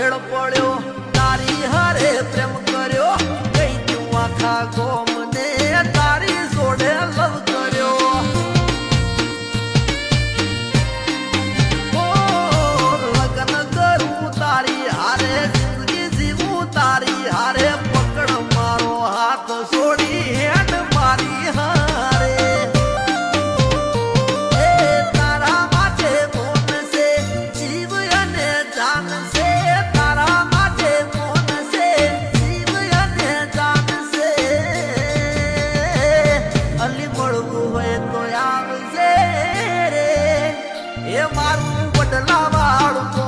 મેળ પડ્યો તારી હારે પ્રેમ કર્યો કઈ તું આખા ગોમને તારી જોડે લવ કર્યો ઓ લગ્ન કરું તારી હારે જિંદગી જીવું તારી હારે પકડ મારો હાથ છોડી હેડ મારી હારે એ મારું બદલા વાળું